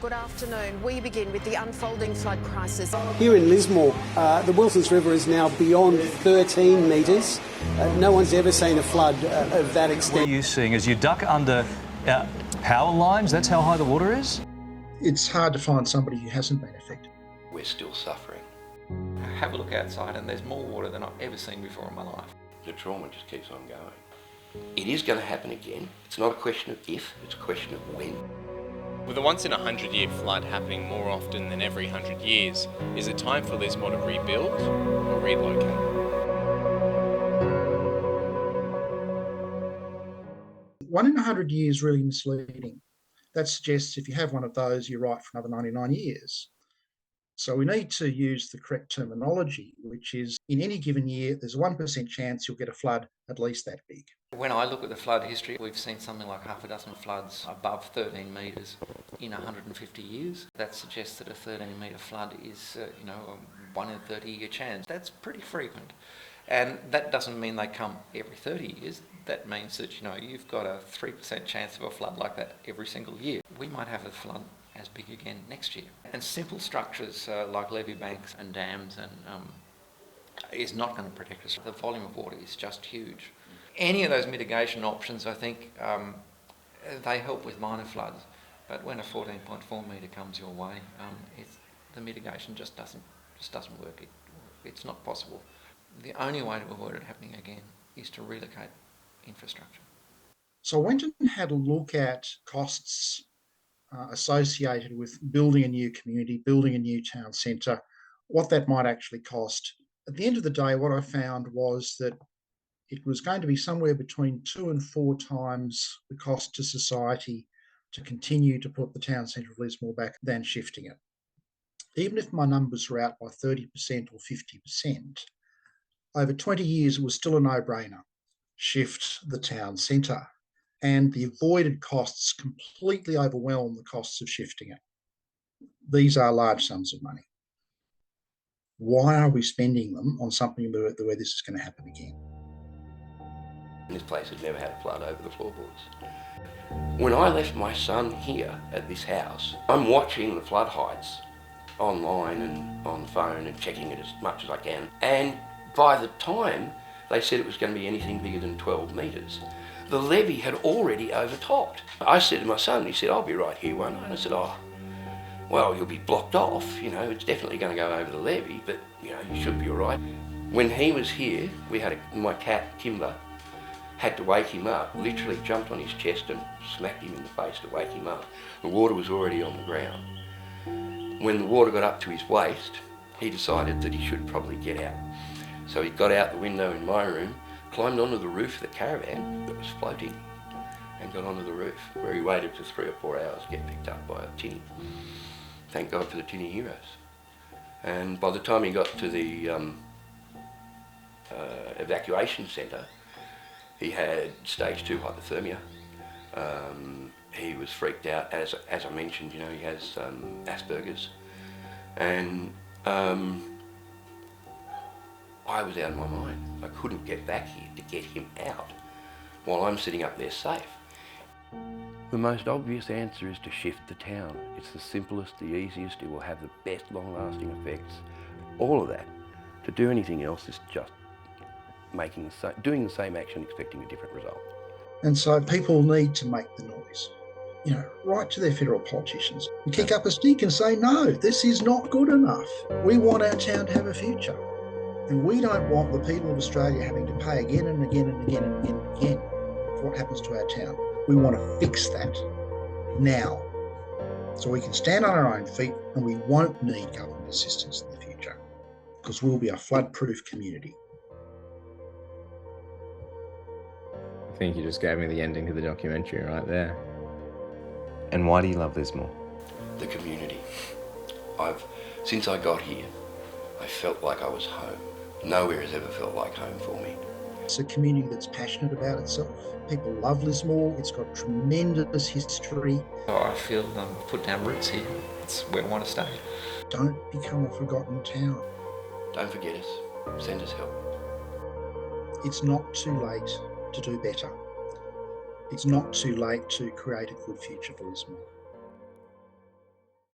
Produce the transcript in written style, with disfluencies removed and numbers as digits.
Good afternoon. We begin with the unfolding flood crisis. Here in Lismore, the Wilsons River is now beyond 13 metres. No one's ever seen a flood of that extent. What are you seeing as you duck under power lines? That's how high the water is? It's hard to find somebody who hasn't been affected. We're still suffering. Have a look outside and there's more water than I've ever seen before in my life. The trauma just keeps on going. It is going to happen again. It's not a question of if, it's a question of when. With a once-in-a-100-year flood happening more often than every 100 years, is it time for Lismore to rebuild or relocate? One in 100 years is really misleading. That suggests if you have one of those, you're right for another 99 years. So we need to use the correct terminology, which is in any given year, there's a 1% chance you'll get a flood at least that big. When I look at the flood history, we've seen something like half a dozen floods above 13 metres in 150 years. That suggests that a 13-metre flood is, a 1 in 30-year chance. That's pretty frequent. And that doesn't mean they come every 30 years. That means that, you've got a 3% chance of a flood like that every single year. We might have a flood as big again next year. And simple structures like levee banks and dams is not going to protect us. The volume of water is just huge. Any of those mitigation options, I think, they help with minor floods. But when a 14.4 metre comes your way, the mitigation just doesn't work. It's not possible. The only way to avoid it happening again is to relocate infrastructure. So I went and had a look at costs associated with building a new community, building a new town centre, what that might actually cost. At the end of the day, what I found was that it was going to be somewhere between 2 and 4 times the cost to society to continue to put the town centre of Lismore back than shifting it. Even if my numbers were out by 30% or 50%, over 20 years it was still a no-brainer. Shift the town centre. And the avoided costs completely overwhelm the costs of shifting it. These are large sums of money. Why are we spending them on something where this is going to happen again? This place has never had a flood over the floorboards. When I left my son here at this house, I'm watching the flood heights online and on the phone and checking it as much as I can. And by the time they said it was going to be anything bigger than 12 metres, the levee had already overtopped. I said to my son, he said, I'll be right here one night. I said, well, you'll be blocked off, it's definitely going to go over the levee, but, you should be all right. When he was here, we had my cat, Timber, had to wake him up, literally jumped on his chest and smacked him in the face to wake him up. The water was already on the ground. When the water got up to his waist, he decided that he should probably get out. So he got out the window in my room, climbed onto the roof of the caravan that was floating and got onto the roof, where he waited for 3 or 4 hours to get picked up by a tinny. Thank God for the tinny heroes. And by the time he got to the evacuation centre, he had stage 2 hypothermia. He was freaked out, as I mentioned, he has Asperger's. And I was out of my mind. I couldn't get back here to get him out while I'm sitting up there safe. The most obvious answer is to shift the town. It's the simplest, the easiest, it will have the best long-lasting effects. All of that. To do anything else is just doing the same action, expecting a different result. And so people need to make the noise. Write to their federal politicians and kick up a stink and say, no, this is not good enough. We want our town to have a future. And we don't want the people of Australia having to pay again and again and again and again and again for what happens to our town. We want to fix that now so we can stand on our own feet and we won't need government assistance in the future because we'll be a flood-proof community. I think you just gave me the ending to the documentary right there. And why do you love Lismore? The community. Since I got here, I felt like I was home. Nowhere has ever felt like home for me. It's a community that's passionate about itself. People love Lismore. It's got tremendous history. I feel put down roots here. It's where I want to stay. Don't become a forgotten town. Don't forget us. Send us help. It's not too late to do better. It's not too late to create a good future for Lismore.